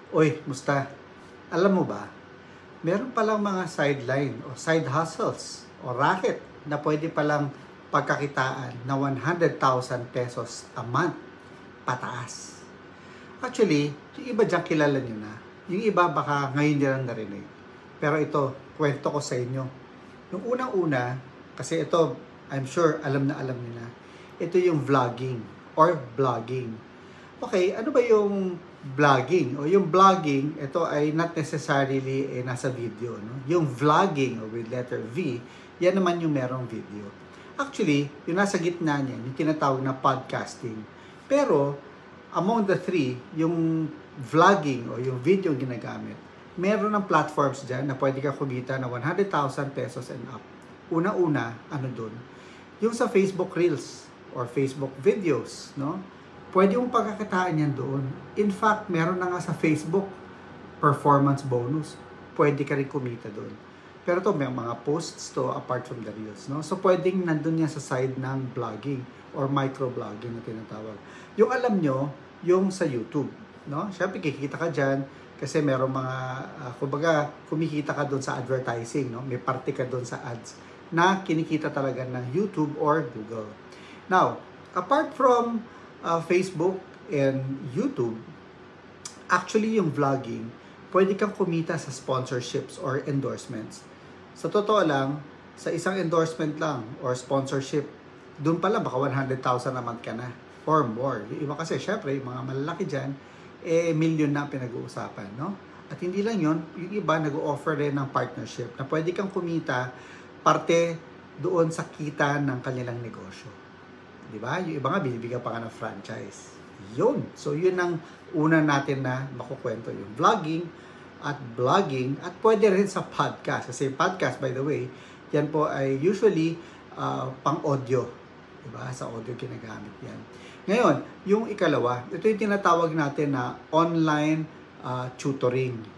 Uy, musta? Alam mo ba, meron palang mga sideline o side hustles o racket na pwede palang pagkakitaan na 100,000 pesos a month pataas. Actually, yung iba dyan kilala nyo na. Yung iba baka ngayon nyo lang narinig. Pero ito, kwento ko sa inyo. Yung unang-una, kasi ito, I'm sure alam na alam nyo na. Ito yung vlogging or blogging. Okay, ano ba yung vlogging? O yung vlogging, ito ay not necessarily nasa video. No? Yung vlogging o with letter V, yan naman yung merong video. Actually, yung nasa gitna niyan, yung tinatawag na podcasting. Pero, among the three, yung vlogging o yung video ginagamit, meron ng platforms dyan na pwede ka kumita na 100,000 pesos and up. Una-una, ano dun? Yung sa Facebook Reels or Facebook videos, no? Pwede yung pagkakitaan yan doon. In fact, meron na nga sa Facebook performance bonus. Pwede ka rin kumita doon. Pero to may mga posts to apart from the reels, no? So pwedeng nandun yan sa side ng blogging or microblogging na tinatawag. Yung alam nyo, yung sa YouTube, no? Syempre kikita ka dyan kasi meron mga kumbaga kumikita ka doon sa advertising, no? May parte ka doon sa ads na kinikita talaga ng YouTube or Google. Now, apart from Facebook and YouTube, actually yung vlogging, pwede kang kumita sa sponsorships or endorsements. Sa totoo lang, sa isang endorsement lang or sponsorship, doon pala baka 100,000 a month ka na or more. Yung iba kasi, syempre, yung mga malalaki dyan, million na pinag-uusapan, no? At hindi lang yun, yung iba nag-offer rin ng partnership na pwede kang kumita parte doon sa kita ng kanilang negosyo. Di ba? Yung iba nga, binibigyan pa nga ng franchise. Yun. So, yun ang una natin na makukwento. Yung vlogging at blogging at pwede rin sa podcast. Kasi podcast, by the way, yan po ay usually pang-audio. Di ba? Sa audio ginagamit yan. Ngayon, yung ikalawa, ito yung tinatawag natin na online tutoring.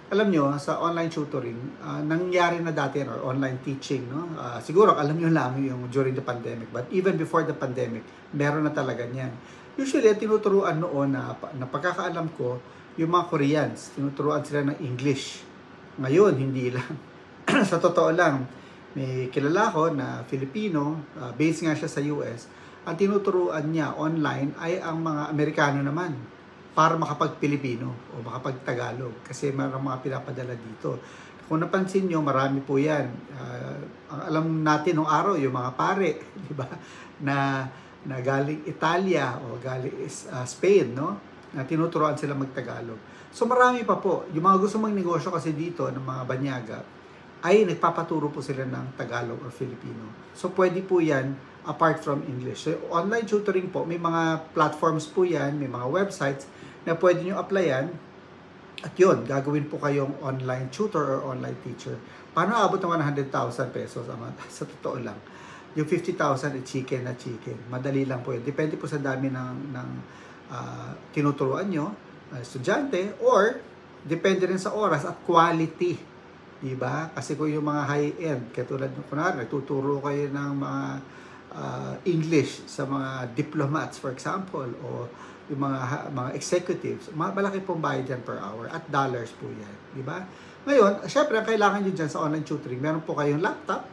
Alam nyo, sa online tutoring, nangyari na dati or online teaching, no? Siguro alam nyo lang yung during the pandemic, but even before the pandemic, meron na talaga niyan. Usually, tinuturuan noon na pagkakaalam ko, yung mga Koreans, tinuturuan sila ng English. Ngayon, hindi lang. Sa totoo lang, may kilala ko na Filipino, based nga siya sa US, ang tinuturuan niya online ay ang mga Amerikano naman para makapag-Pilipino o makapag-Tagalog kasi mayroong mga pinapadala dito. Kung napansin nyo, marami po yan. Ang alam natin nung araw, yung mga pare, di ba? Na galing Italia o galing Spain, no? Na tinuturuan sila mag-Tagalog. So marami pa po. Yung mga gusto magnegosyo kasi dito ng mga banyaga, ay nagpapaturo po sila ng Tagalog or Filipino. So pwede po yan apart from English. So online tutoring po, may mga platforms po yan, may mga websites na pwede nyo applyan at yun, gagawin po kayong online tutor or online teacher. Paano abot ng 100,000 pesos a month? Sa totoo lang, yung 50,000 ay chicken na chicken. Madali lang po yun. Depende po sa dami ng tinuturuan nyo, estudyante, or depende rin sa oras at quality. Diba? Kasi kung yung mga high-end, katulad ng kunwari, tuturo kayo ng mga English sa mga diplomats, for example, o yung mga executives, malaki pong bayad dyan per hour at dollars po yan. Di ba? Ngayon, syempre, ang kailangan nyo dyan sa online tutoring, meron po kayong laptop,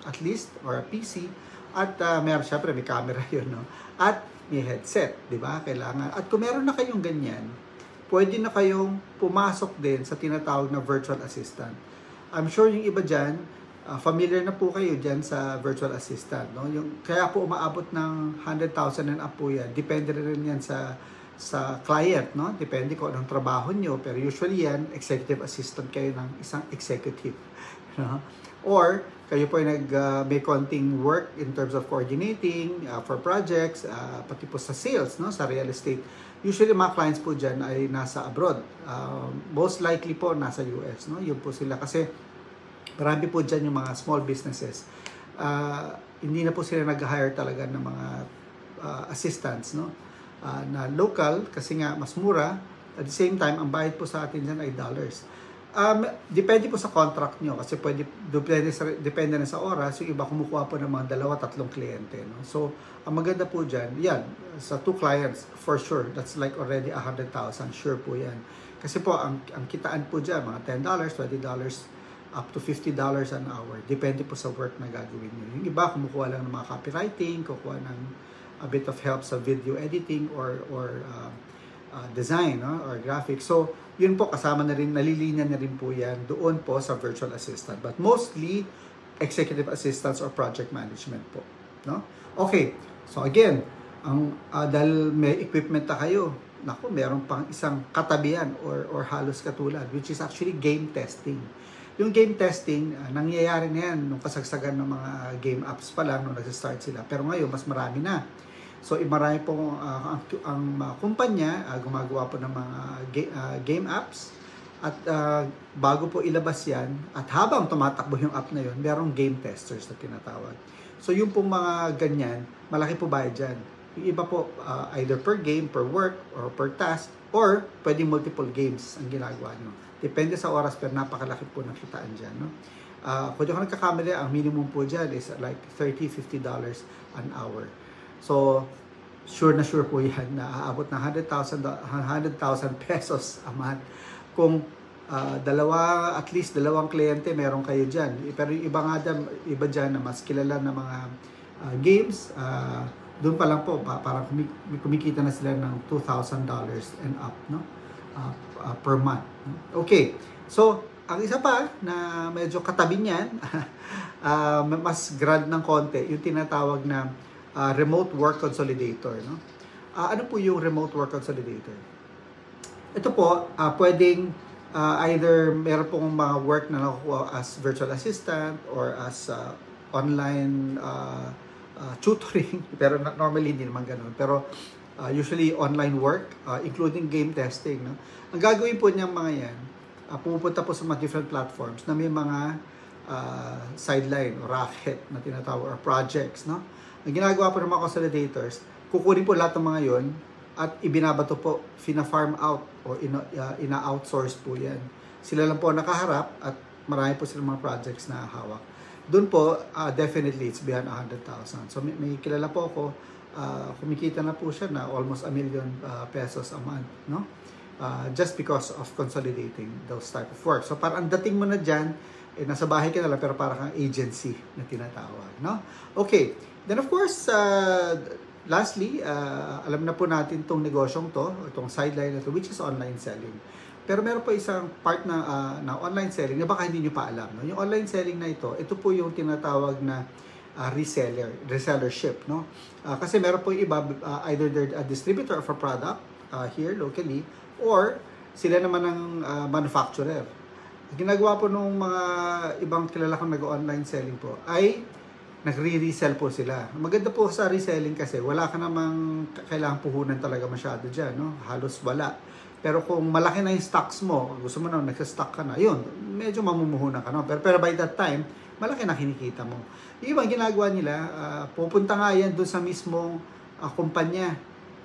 at least, or a PC, at meron, syempre, may camera yun, no? At may headset, di ba? Kailangan. At kung meron na kayong ganyan, pwede na kayong pumasok din sa tinatawag na virtual assistant. I'm sure yung iba dyan, familiar na po kayo dyan sa virtual assistant, no? Kaya po umaabot ng 100,000 and up po yan. Depende rin yan sa client, no? Depende kung anong trabaho nyo. Pero usually yan, executive assistant kayo ng isang executive. No? Or, kayo po ay may konting work in terms of coordinating for projects, pati po sa sales, no? Sa real estate. Usually, mga clients po dyan ay nasa abroad. Most likely po, nasa US, no? Yun po sila. Kasi, marami po dyan yung mga small businesses. Hindi na po sila nag-hire talaga ng mga assistants, no? Na local, kasi nga mas mura. At the same time, ang bayad po sa atin dyan ay dollars. Depende po sa contract nyo kasi depende na sa oras. Yung iba kumukuha po ng mga 2-3 kliyente. No? So, ang maganda po dyan, yan, sa 2 clients, for sure, that's like already 100,000, sure po yan. Kasi po, ang kitaan po dyan, mga $10, $20, up to $50 an hour. Depende po sa work na gagawin nyo. Yung iba, kumukuha lang ng mga copywriting, kukuha ng a bit of help sa video editing or design, no? Or graphics. So, yun po, kasama na rin, nalilinya na rin po yan doon po sa virtual assistant. But mostly, executive assistants or project management po. No? Okay, so again, dahil may equipment na kayo, naku, meron pang isang katabihan or halos katulad, which is actually game testing. Yung game testing, nangyayari na yan nung kasagsagan ng mga game apps pa lang nung nag-start sila. Pero ngayon, mas marami na. So, marami pong ang kumpanya gumagawa po ng mga game apps at bago po ilabas yan at habang tumatakbo yung app na yun, merong game testers na tinatawag. So, yung pong mga ganyan, malaki po bayad dyan. Yung iba po, either per game, per work, or per task, or pwedeng multiple games ang ginagawa nyo. Depende sa oras, pero napakalaki po ng kitaan dyan. No? Kung di ako nagkakamali, ang minimum po dyan is like $30-50 an hour. So, sure na sure po yan na aabot na 100,000 pesos a month. Kung at least dalawang kliyente meron kayo dyan. Pero yung iba dyan na mas kilala na mga games, doon pa lang po, parang kumikita na sila ng $2,000 and up, no? Per month. Okay, so, ang isa pa na medyo katabi niyan, mas grad ng konti, yung tinatawag na remote work consolidator. No? Ano po yung remote work consolidator? Ito po, pwedeng either meron pong mga work na nakukuha as virtual assistant or as online tutoring. Pero normally hindi naman ganun. Pero usually online work, including game testing. No? Ang gagawin po niyang mga yan, pupunta po sa mga different platforms na may mga sideline o racket na tinatawag or projects. No? Ang ginagawa po ng mga consolidators, kukunin po lahat ng mga yon at ibinabato po, fina-farm out o ina-outsource po yan. Sila lang po nakaharap at marami po silang mga projects na hawak. Doon po, definitely, it's beyond 100,000. So, may kilala po ako, kumikita na po siya na almost 1 million pesos a month, no? Just because of consolidating those type of work. So, parang dating mo na dyan, nasa bahay ka na lang, pero parang kang agency na tinatawag, no? Okay. Then of course, lastly, alam na po natin itong negosyong to, itong sideline na to, which is online selling. Pero meron po isang part na online selling na baka hindi nyo pa alam. No? Yung online selling na ito po yung tinatawag na resellership. No? Kasi meron po yung iba, either they're a distributor of a product here locally, or sila naman ang manufacturer. Ginagawa po nung mga ibang kilala kong nag-online selling po ay nagre-resell po sila. Maganda po sa reselling kasi wala ka namang kailangang puhunan talaga masyado dyan. No? Halos wala. Pero kung malaki na yung stocks mo, gusto mo na nagsa-stock ka na, yun, medyo mamumuhunan ka. No? Pero by that time, malaki na kinikita mo. Yung ibang ginagawa nila, pupunta nga yan doon sa mismong kumpanya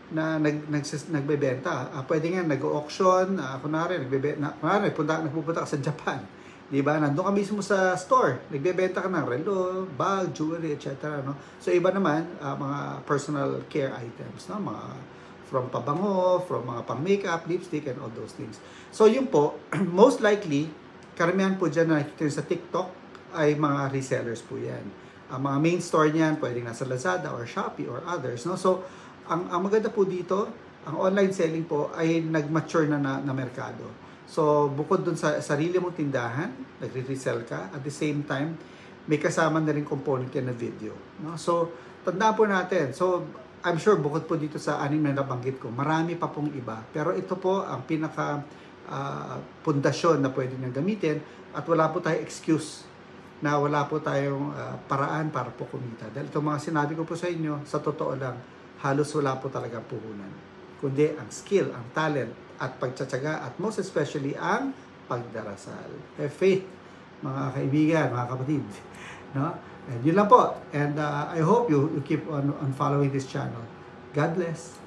na nagbebenta. Pwede nga nag-auction, kunwari nagpupunta ka sa Japan. Diba? Nandun ka mismo sa store. Nagbebenta ka ng relo, bag, jewelry, etc. No? So, iba naman, mga personal care items. No? Mga from pabango, from mga pang-makeup, lipstick, and all those things. So, yun po, most likely, karamihan po dyan na nakikita sa TikTok ay mga resellers po yan. Ang mga main store niyan, pwedeng nasa Lazada or Shopee or others. No? So, ang maganda po dito, ang online selling po ay nag-mature na merkado. So, bukod dun sa sarili mong tindahan, nagre-resell ka, at the same time, may kasama na rin component yan na video. No? So, tandaan po natin. So, I'm sure bukod po dito sa 6 na nabanggit ko, marami pa pong iba. Pero ito po ang pinaka pundasyon na pwede niyang gamitin at wala po tayong excuse na wala po tayong paraan para po kumita. Dahil itong mga sinabi ko po sa inyo, sa totoo lang, halos wala po talaga puhunan. Kundi ang skill, ang talent, at pagtsatsaga, at most especially ang pagdarasal. Have faith, mga kaibigan, mga kapatid. No? And yun lang po. And I hope you keep on following this channel. God bless.